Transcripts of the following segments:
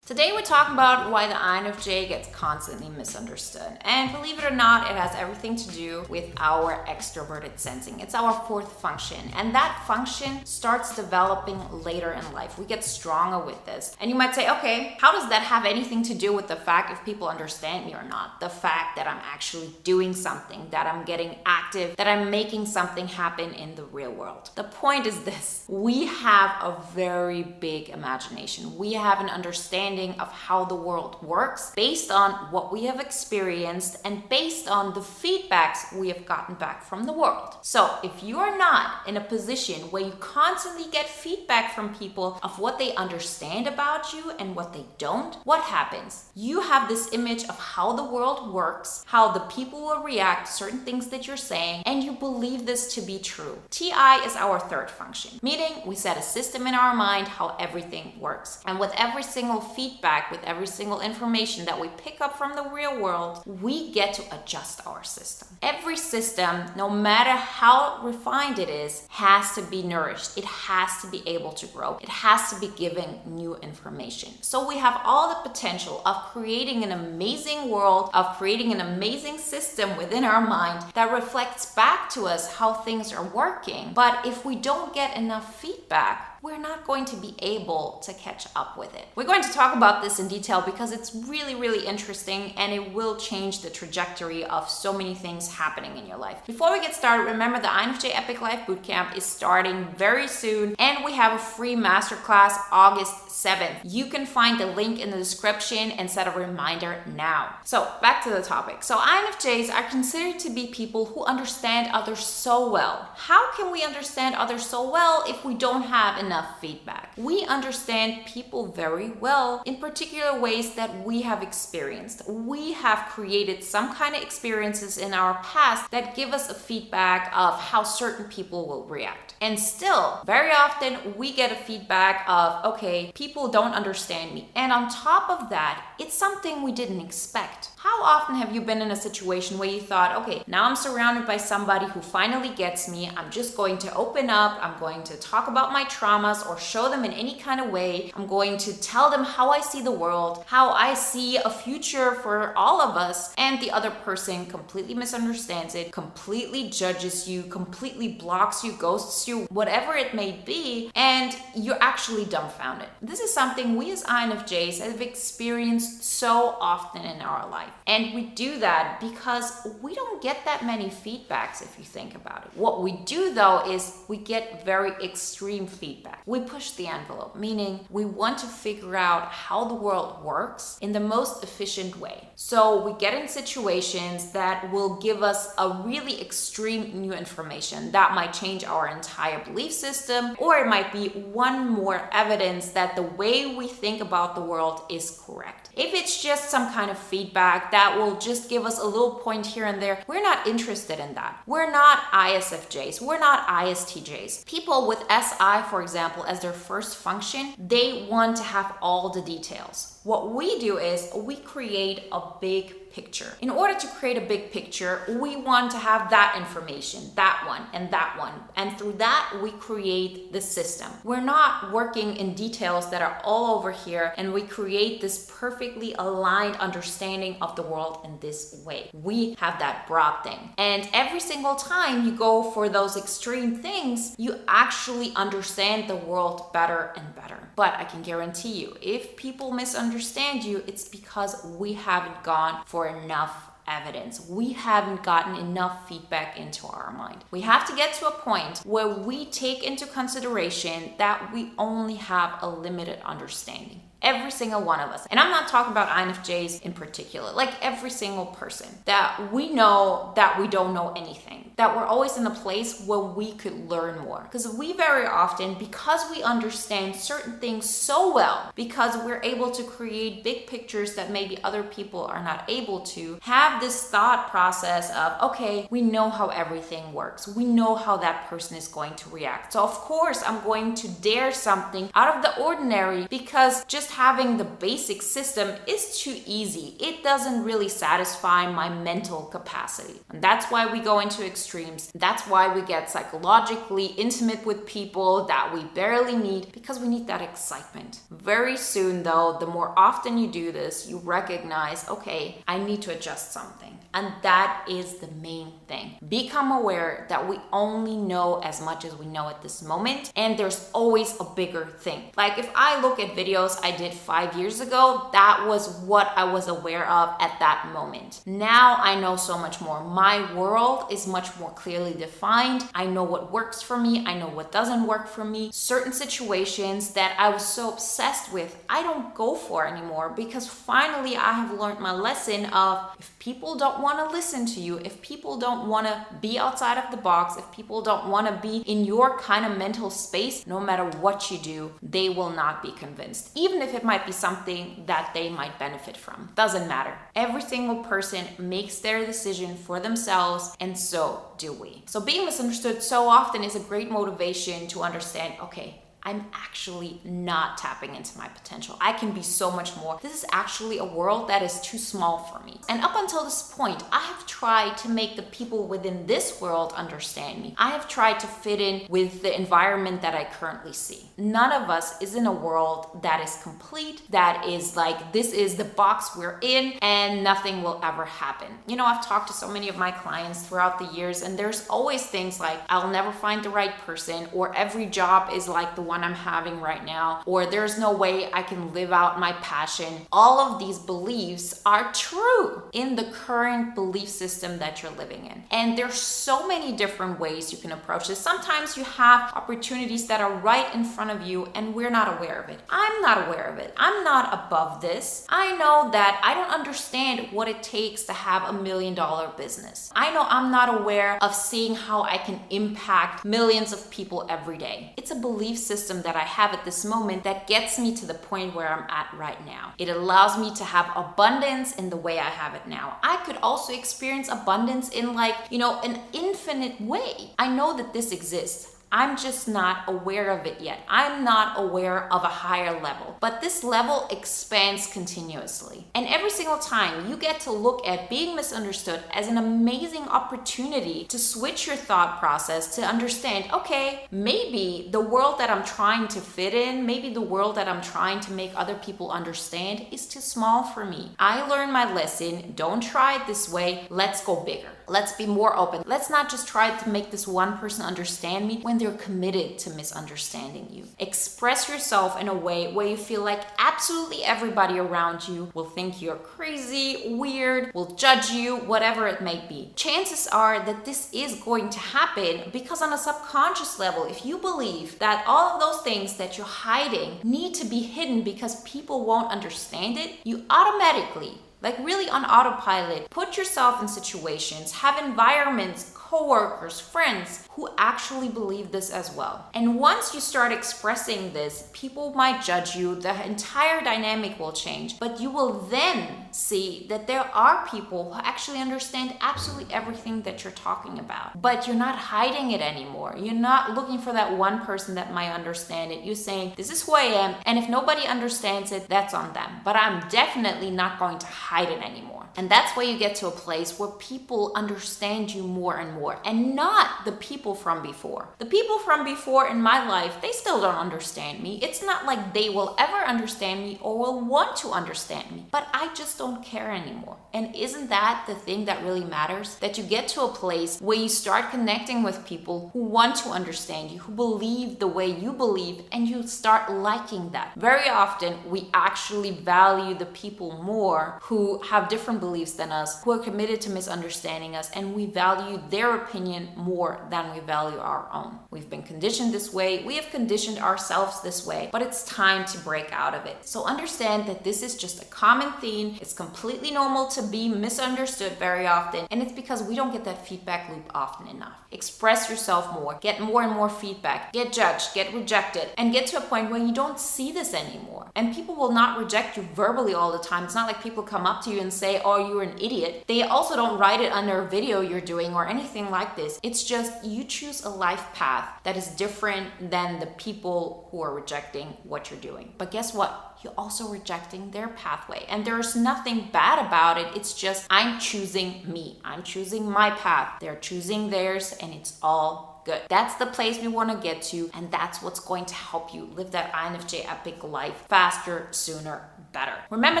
Today we're talking about why the INFJ gets constantly misunderstood. And believe it or not, it has everything to do with our extroverted sensing. It's our fourth function. And that function starts developing later in life. We get stronger with this. And you might say, okay, how does that have anything to do with the fact if people understand me or not? The fact that I'm actually doing something, that I'm getting active, that I'm making something happen in the real world. The point is this: we have a very big imagination. We have an understanding of how the world works based on what we have experienced and based on the feedbacks we have gotten back from the world. So if you are not in a position where you constantly get feedback from people of what they understand about you and what they don't, what happens? You have this image of how the world works, how the people will react to certain things that you're saying, and you believe this to be true. TI is our third function, meaning we set a system in our mind how everything works. And with every single feedback, with every single information that we pick up from the real world, we get to adjust our system. Every system, no matter how refined it is, has to be nourished. It has to be able to grow. It has to be given new information. So we have all the potential of creating an amazing world, of creating an amazing system within our mind that reflects back to us how things are working. But if we don't get enough feedback, we're not going to be able to catch up with it. We're going to talk about this in detail because it's really, really interesting and it will change the trajectory of so many things happening in your life. Before we get started, remember the INFJ Epic Life Bootcamp is starting very soon and we have a free masterclass August 7th. You can find the link in the description and set a reminder now. So back to the topic. So INFJs are considered to be people who understand others so well. How can we understand others so well if we don't have enough feedback? We understand people very well in particular ways that we have experienced. We have created some kind of experiences in our past that give us a feedback of how certain people will react. And still, very often we get a feedback of, okay, people don't understand me. And on top of that, it's something we didn't expect. How often have you been in a situation where you thought, okay, now I'm surrounded by somebody who finally gets me. I'm just going to open up. I'm going to talk about my traumas or show them in any kind of way. I'm going to tell them how I see the world, how I see a future for all of us. And the other person completely misunderstands it, completely judges you, completely blocks you, ghosts you, whatever it may be. And you're actually dumbfounded. This is something we as INFJs have experienced so often in our life. And we do that because we don't get that many feedbacks if you think about it. What we do though is we get very extreme feedback. We push the envelope, meaning we want to figure out how the world works in the most efficient way. So we get in situations that will give us a really extreme new information that might change our entire belief system, or it might be one more evidence that the way we think about the world is correct. If it's just some kind of feedback that will just give us a little point here and there, we're not interested in that. We're not ISFJs. We're not ISTJs. People with SI, for example, as their first function, they want to have all the details. What we do is we create a big picture. In order to create a big picture, we want to have that information, that one, and that one. And through that, we create the system. We're not working in details that are all over here, and we create this perfectly aligned understanding of the world in this way. We have that broad thing. And every single time you go for those extreme things, you actually understand the world better and better. But I can guarantee you, if people misunderstand you, it's because we haven't gone for enough evidence. We haven't gotten enough feedback into our mind. We have to get to a point where we take into consideration that we only have a limited understanding. Every single one of us. And I'm not talking about INFJs in particular, like every single person, that we know that we don't know anything, that we're always in a place where we could learn more. Because we very often, because we understand certain things so well, because we're able to create big pictures that maybe other people are not able to, have this thought process of, okay, we know how everything works. We know how that person is going to react. So of course, I'm going to dare something out of the ordinary because just just having the basic system is too easy. It doesn't really satisfy my mental capacity. And that's why we go into extremes. That's why we get psychologically intimate with people that we barely need, because we need that excitement. Very soon though, the more often you do this, you recognize, okay, I need to adjust something. And that is the main thing. Become aware that we only know as much as we know at this moment, and there's always a bigger thing. Like if I look at videos I did 5 years ago, that was what I was aware of at that moment. Now I know so much more. My world is much more clearly defined. I know what works for me. I know what doesn't work for me. Certain situations that I was so obsessed with, I don't go for anymore, because finally I have learned my lesson of, if people don't want to listen to you, if people don't want to be outside of the box, if people don't want to be in your kind of mental space, no matter what you do, they will not be convinced. Even if it might be something that they might benefit from. Doesn't matter. Every single person makes their decision for themselves, and so do we. So being misunderstood so often is a great motivation to understand, okay, I'm actually not tapping into my potential. I can be so much more. This is actually a world that is too small for me. And up until this point, I have tried to make the people within this world understand me. I have tried to fit in with the environment that I currently see. None of us is in a world that is complete, that is like, this is the box we're in and nothing will ever happen. You know, I've talked to so many of my clients throughout the years, and there's always things like, I'll never find the right person, or every job is like the one I'm having right now, or there's no way I can live out my passion. All of these beliefs are true in the current belief system that you're living in. And there's so many different ways you can approach this. Sometimes you have opportunities that are right in front of you and we're not aware of it. I'm not aware of it. I'm not above this. I know that I don't understand what it takes to have $1 million business. I know I'm not aware of seeing how I can impact millions of people every day. It's a belief system that I have at this moment that gets me to the point where I'm at right now. It allows me to have abundance in the way I have it now. I could also experience abundance in an infinite way. I know that this exists. I'm just not aware of it yet. I'm not aware of a higher level. But this level expands continuously. And every single time you get to look at being misunderstood as an amazing opportunity to switch your thought process to understand, okay, maybe the world that I'm trying to fit in, maybe the world that I'm trying to make other people understand is too small for me. I learned my lesson. Don't try it this way. Let's go bigger. Let's be more open. Let's not just try to make this one person understand me when they're committed to misunderstanding you. Express yourself in a way where you feel like absolutely everybody around you will think you're crazy, weird, will judge you, whatever it may be. Chances are that this is going to happen because on a subconscious level, if you believe that all of those things that you're hiding need to be hidden because people won't understand it, you automatically, like really on autopilot, put yourself in situations, have environments, coworkers, friends who actually believe this as well. And once you start expressing this, people might judge you, the entire dynamic will change, but you will then see that there are people who actually understand absolutely everything that you're talking about. But you're not hiding it anymore. You're not looking for that one person that might understand it. You're saying, this is who I am, and if nobody understands it, that's on them. But I'm definitely not going to hide it anymore. And that's where you get to a place where people understand you more and more, and not the people from before. The people from before in my life, they still don't understand me. It's not like they will ever understand me or will want to understand me, but I just don't care anymore. And isn't that the thing that really matters? That you get to a place where you start connecting with people who want to understand you, who believe the way you believe, and you start liking that. Very often, we actually value the people more who have different beliefs than us, who are committed to misunderstanding us, and we value their opinion more than we value our own. We've been conditioned this way, we have conditioned ourselves this way, but it's time to break out of it. So understand that this is just a common theme. It's completely normal to be misunderstood very often, and it's because we don't get that feedback loop often enough. Express yourself more, get more and more feedback, get judged, get rejected, and get to a point where you don't see this anymore. And people will not reject you verbally all the time. It's not like people come up to you and say, oh, you're an idiot. They also don't write it under a video you're doing or anything anything like this. It's just you choose a life path that is different than the people who are rejecting what you're doing. But guess what? You're also rejecting their pathway. And there's nothing bad about it. It's just I'm choosing me. I'm choosing my path. They're choosing theirs, and it's all good. That's the place we want to get to, and that's what's going to help you live that INFJ epic life faster, sooner, better. Remember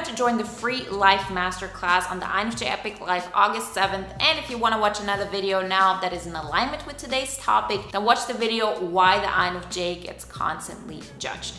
to join the free life masterclass on the INFJ epic life August 7th. And if you want to watch another video now that is in alignment with today's topic, then watch the video why the INFJ gets constantly judged.